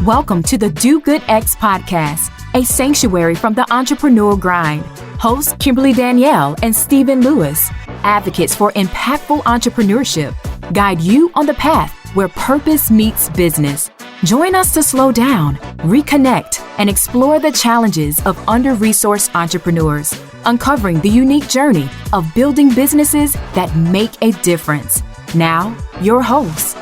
Welcome to the Do Good X podcast, a sanctuary from the entrepreneurial grind. Hosts Kimberly Danielle and Stephen Lewis, advocates for impactful entrepreneurship, guide you on the path where purpose meets business. Join us to slow down, reconnect, and explore the challenges of under-resourced entrepreneurs, uncovering the unique journey of building businesses that make a difference. Now, your host.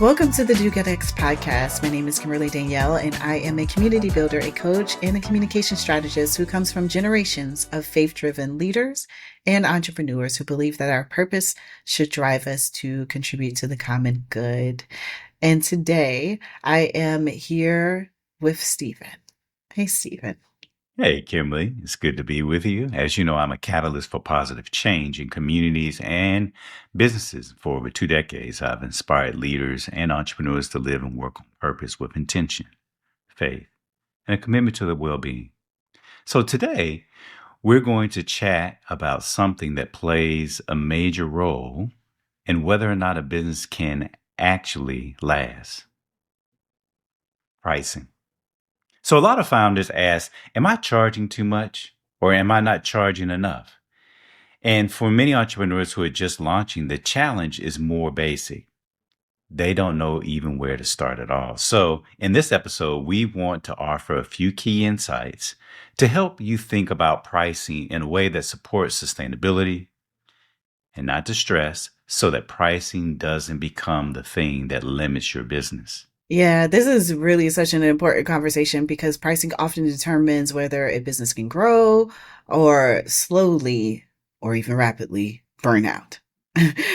Welcome to the Do Good X podcast. My name is Kimberly Danielle, and I am a community builder, a coach, and a communication strategist who comes from generations of faith-driven leaders and entrepreneurs who believe that our purpose should drive us to contribute to the common good. And today I am here with Stephen. Hey, Stephen. Hey, Kimberly. It's good to be with you. As you know, I'm a catalyst for positive change in communities and businesses. For over 2 decades, I've inspired leaders and entrepreneurs to live and work on purpose with intention, faith, and a commitment to their well-being. So today, we're going to chat about something that plays a major role in whether or not a business can actually last: pricing. So a lot of founders ask, am I charging too much or am I not charging enough? And for many entrepreneurs who are just launching, the challenge is more basic. They don't know even where to start at all. So in this episode, we want to offer a few key insights to help you think about pricing in a way that supports sustainability and not distress, so that pricing doesn't become the thing that limits your business. Yeah, this is really such an important conversation because pricing often determines whether a business can grow or slowly or even rapidly burn out.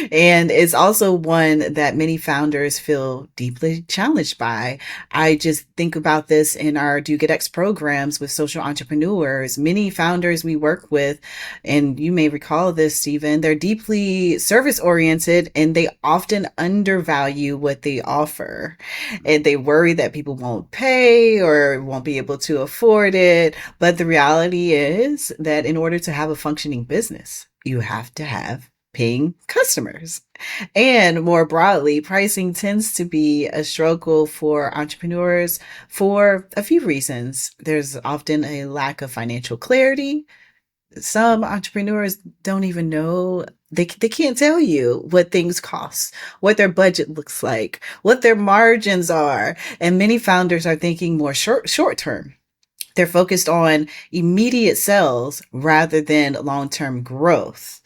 And it's also one that many founders feel deeply challenged by. I just think about this in our Do Good X programs with social entrepreneurs. Many founders we work with, and you may recall this, Stephen, they're deeply service oriented and they often undervalue what they offer. And they worry that people won't pay or won't be able to afford it. But the reality is that in order to have a functioning business, you have to have paying customers. And more broadly, pricing tends to be a struggle for entrepreneurs for a few reasons. There's often a lack of financial clarity. Some entrepreneurs don't even know, they can't tell you what things cost, what their budget looks like, what their margins are. And many founders are thinking more short term. They're focused on immediate sales rather than long-term growth.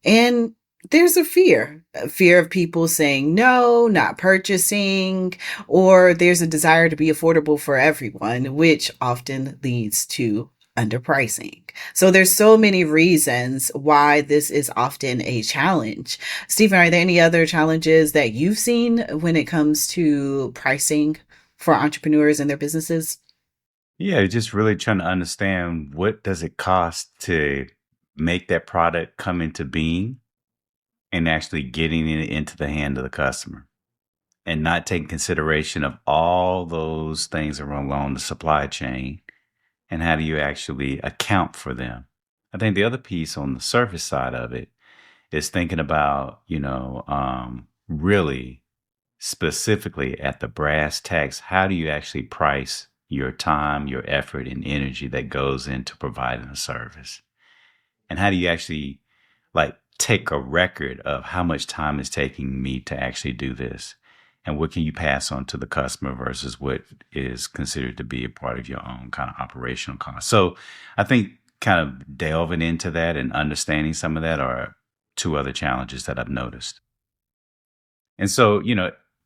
And there's a fear of people saying no, not purchasing, or there's a desire to be affordable for everyone, which often leads to underpricing. So there's so many reasons why this is often a challenge. Stephen, are there any other challenges that you've seen when it comes to pricing for entrepreneurs and their businesses? Yeah, just really trying to understand, what does it cost to make that product come into being and actually getting it into the hand of the customer, and not taking consideration of all those things along the supply chain, and how do you actually account for them. I think the other piece on the surface side of it is thinking about, really specifically at the brass tacks, how do you actually price your time, your effort, and energy that goes into providing a service? And how do you actually take a record of how much time it's taking me to actually do this? And what can you pass on to the customer versus what is considered to be a part of your own kind of operational cost? So I think kind of delving into that and understanding some of that are 2 other challenges that I've noticed. And so,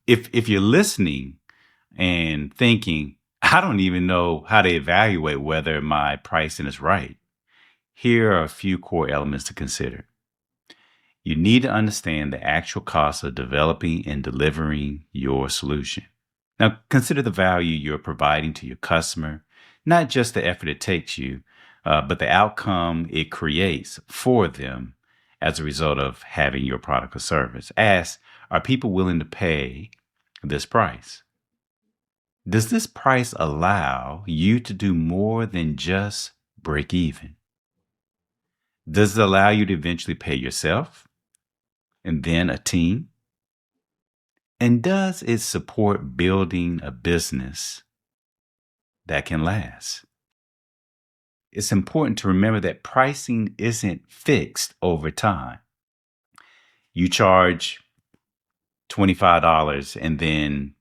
if you're listening and thinking, I don't even know how to evaluate whether my pricing is right, here are a few core elements to consider. You need to understand the actual cost of developing and delivering your solution. Now, consider the value you're providing to your customer, not just the effort it takes you, but the outcome it creates for them as a result of having your product or service. Ask, are people willing to pay this price? Does this price allow you to do more than just break even? Does it allow you to eventually pay yourself? and then a team? And does it support building a business that can last? It's important to remember that pricing isn't fixed over time. You charge $25 and then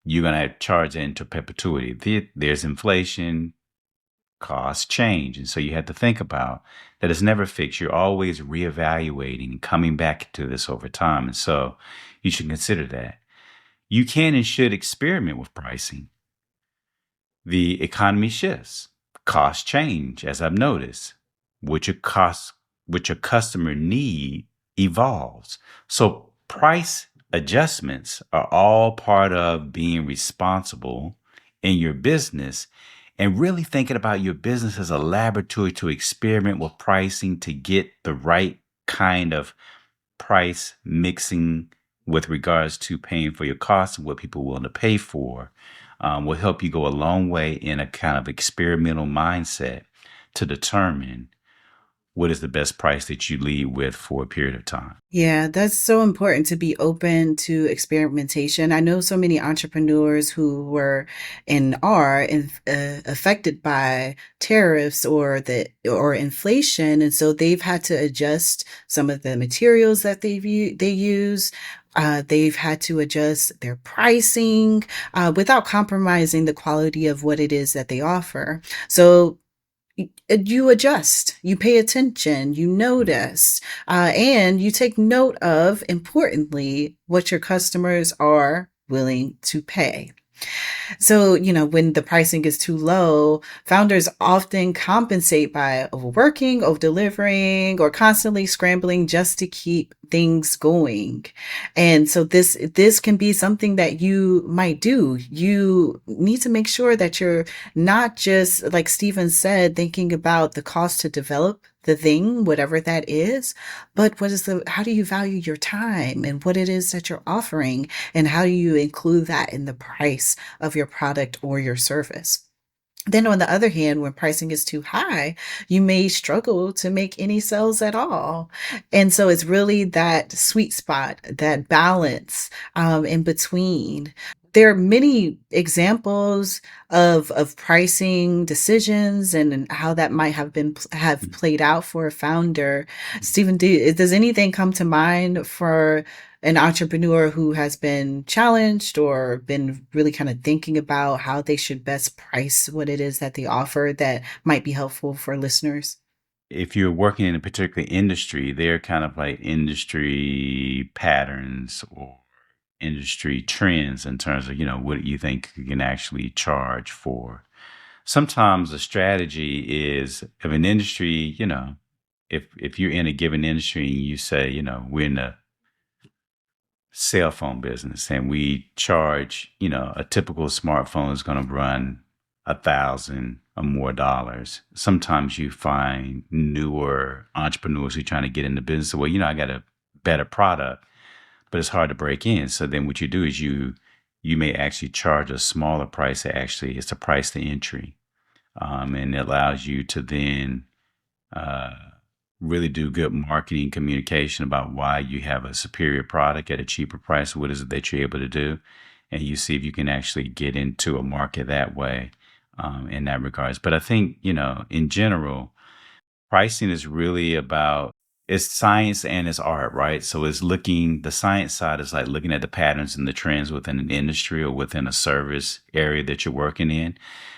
you're going to charge it into perpetuity. There's inflation, costs change. And so you have to think about that it's never fixed. You're always reevaluating and coming back to this over time. And so you should consider that. You can and should experiment with pricing. The economy shifts, costs change, as I've noticed. What your customer need evolves. So price adjustments are all part of being responsible in your business and really thinking about your business as a laboratory to experiment with pricing to get the right kind of price mixing with regards to paying for your costs and what people are willing to pay for will help you go a long way in a kind of experimental mindset to determine what is the best price that you lead with for a period of time. Yeah, that's so important to be open to experimentation. I know so many entrepreneurs who were and are affected by tariffs or inflation, and so they've had to adjust some of the materials that they use. They've had to adjust their pricing without compromising the quality of what it is that they offer. So you adjust, you pay attention, you notice, and you take note of, importantly, what your customers are willing to pay. So, when the pricing is too low, founders often compensate by overworking, over delivering, or constantly scrambling just to keep things going. And so this can be something that you might do. You need to make sure that you're not just, like Stephen said, thinking about the cost to develop the thing, whatever that is, but how do you value your time and what it is that you're offering, and how do you include that in the price of your product or your service? Then on the other hand, when pricing is too high, you may struggle to make any sales at all. And so it's really that sweet spot, that balance in between. There are many examples of pricing decisions and how that might have played out for a founder. Stephen, does anything come to mind for an entrepreneur who has been challenged or been really kind of thinking about how they should best price what it is that they offer that might be helpful for listeners? If you're working in a particular industry, they're kind of like industry patterns or industry trends in terms of, what you think you can actually charge for. Sometimes the strategy is of an industry, if you're in a given industry and you say, we're in the cell phone business and we charge, a typical smartphone is going to run $1,000 or more dollars. Sometimes you find newer entrepreneurs who are trying to get into business. Well, I got a better product, but it's hard to break in. So then what you do is you may actually charge a smaller price. It's the price to entry. And it allows you to then really do good marketing communication about why you have a superior product at a cheaper price. What is it that you're able to do? And you see if you can actually get into a market that way in that regards. But I think, in general, pricing is really about, it's science and it's art, right? So the science side is like looking at the patterns and the trends within an industry or within a service area that you're working in.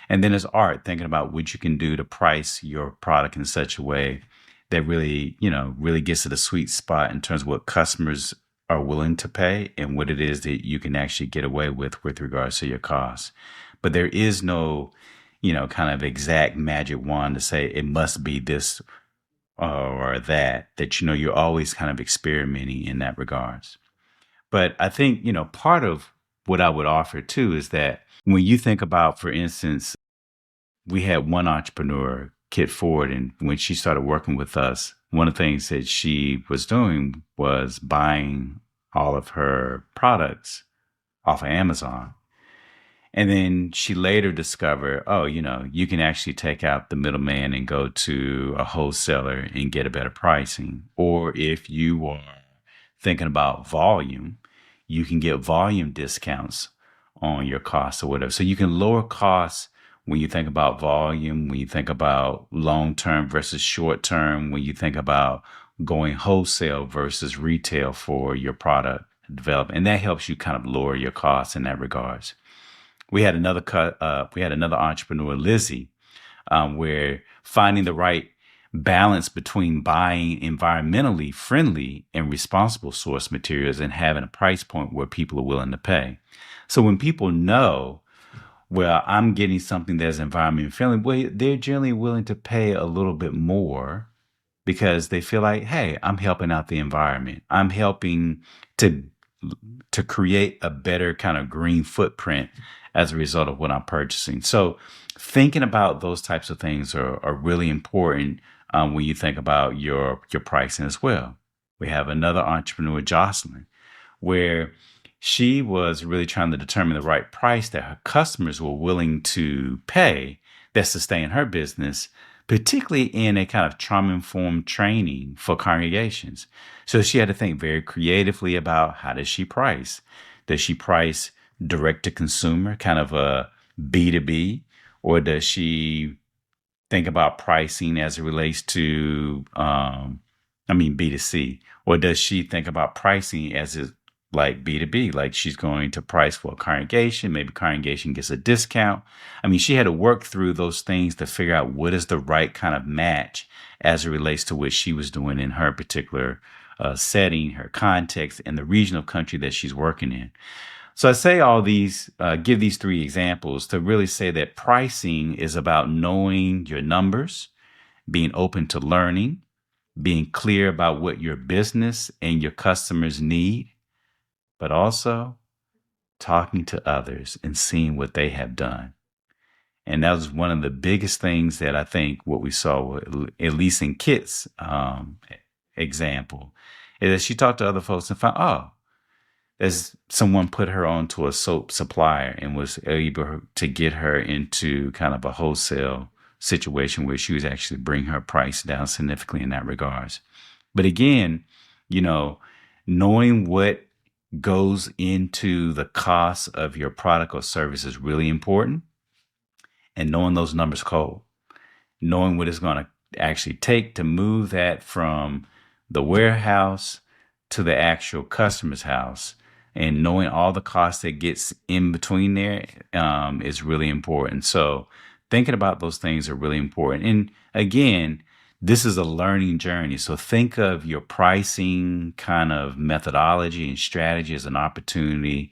And then it's art, thinking about what you can do to price your product in such a way that really, really gets to the sweet spot in terms of what customers are willing to pay and what it is that you can actually get away with regards to your costs. But there is no, kind of exact magic wand to say it must be this or that you're always kind of experimenting in that regards. But I think, part of what I would offer too is that when you think about, for instance, we had one entrepreneur, Kit Ford, and when she started working with us, one of the things that she was doing was buying all of her products off of Amazon. And then she later discovered, you can actually take out the middleman and go to a wholesaler and get a better pricing. Or if you are thinking about volume, you can get volume discounts on your costs or whatever. So you can lower costs when you think about volume, when you think about long term versus short term, when you think about going wholesale versus retail for your product development. And that helps you kind of lower your costs in that regards. We had another entrepreneur, Lizzie, where finding the right balance between buying environmentally friendly and responsible source materials and having a price point where people are willing to pay. So when people know, well, I'm getting something that's environmentally friendly, well, they're generally willing to pay a little bit more because they feel like, hey, I'm helping out the environment. I'm helping to to create a better kind of green footprint as a result of what I'm purchasing. So thinking about those types of things are really important when you think about your pricing as well. We have another entrepreneur, Jocelyn, where she was really trying to determine the right price that her customers were willing to pay that sustain her business, particularly in a kind of trauma-informed training for congregations. So she had to think very creatively about how does she price? Does she price direct to consumer, kind of a B2B, or does she think about pricing as it relates to, B2C, or does she think about pricing as it like B2B, like she's going to price for a congregation, maybe congregation gets a discount. I mean, she had to work through those things to figure out what is the right kind of match as it relates to what she was doing in her particular setting, her context, and the region of country that she's working in. So I say all these, give these three examples to really say that pricing is about knowing your numbers, being open to learning, being clear about what your business and your customers need, but also talking to others and seeing what they have done. And that was one of the biggest things that I think what we saw, at least in Kit's example, is that she talked to other folks and found, oh, there's someone put her onto a soap supplier and was able to get her into kind of a wholesale situation where she was actually bring her price down significantly in that regards. But again, knowing what goes into the cost of your product or service is really important, and knowing those numbers cold, knowing what it's going to actually take to move that from the warehouse to the actual customer's house, and knowing all the costs that gets in between there is really important. So thinking about those things are really important. And again, this is a learning journey. So think of your pricing kind of methodology and strategy as an opportunity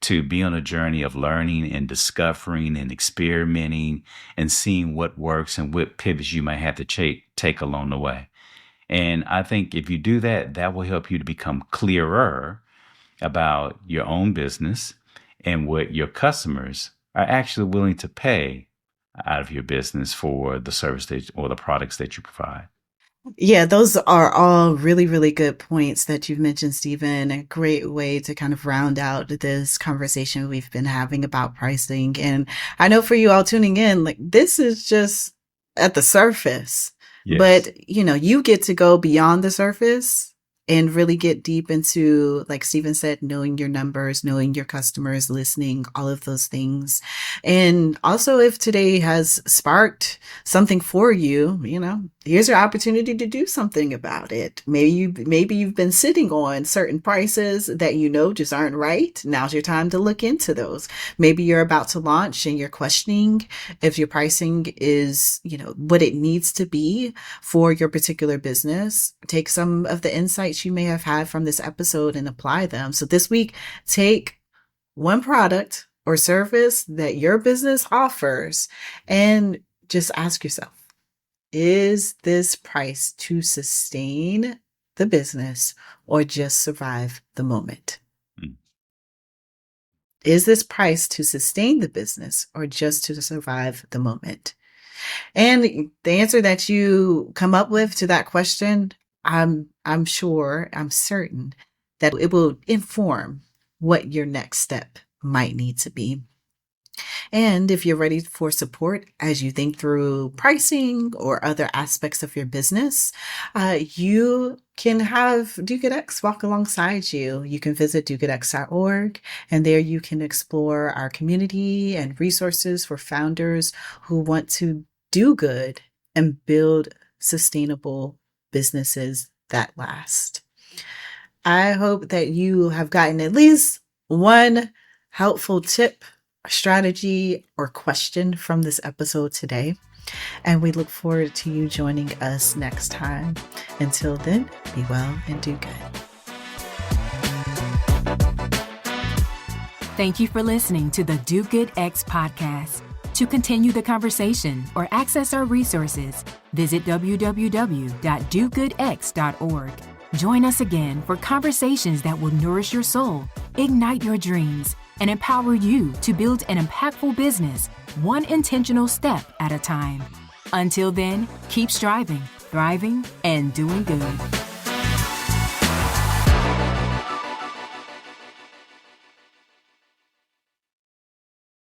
to be on a journey of learning and discovering and experimenting and seeing what works and what pivots you might have to take along the way. And I think if you do that, that will help you to become clearer about your own business and what your customers are actually willing to pay out of your business for the service or the products that you provide. Yeah, those are all really, really good points that you've mentioned, Stephen. A great way to kind of round out this conversation we've been having about pricing. And I know for you all tuning in, like this is just at the surface, Yes. but you get to go beyond the surface and really get deep into, like Stephen said, knowing your numbers, knowing your customers, listening, all of those things. And also, if today has sparked something for you, here's your opportunity to do something about it. Maybe you've been sitting on certain prices that just aren't right. Now's your time to look into those. Maybe you're about to launch and you're questioning if your pricing is, what it needs to be for your particular business. Take some of the insights you may have had from this episode and apply them. So this week, take one product or service that your business offers and just ask yourself, is this price to sustain the business or just survive the moment? Mm. Is this price to sustain the business or just to survive the moment? And the answer that you come up with to that question, I'm certain that it will inform what your next step might need to be. And if you're ready for support as you think through pricing or other aspects of your business, you can have Duke at X walk alongside you. You can visit dukeatx.org, and there you can explore our community and resources for founders who want to do good and build sustainable businesses that last. I hope that you have gotten at least one helpful tip, strategy, or question from this episode today. And we look forward to you joining us next time. Until then, be well and do good. Thank you for listening to the Do Good X podcast. To continue the conversation or access our resources, visit www.dogoodx.org. Join us again for conversations that will nourish your soul, ignite your dreams, and empower you to build an impactful business, one intentional step at a time. Until then, keep striving, thriving, and doing good.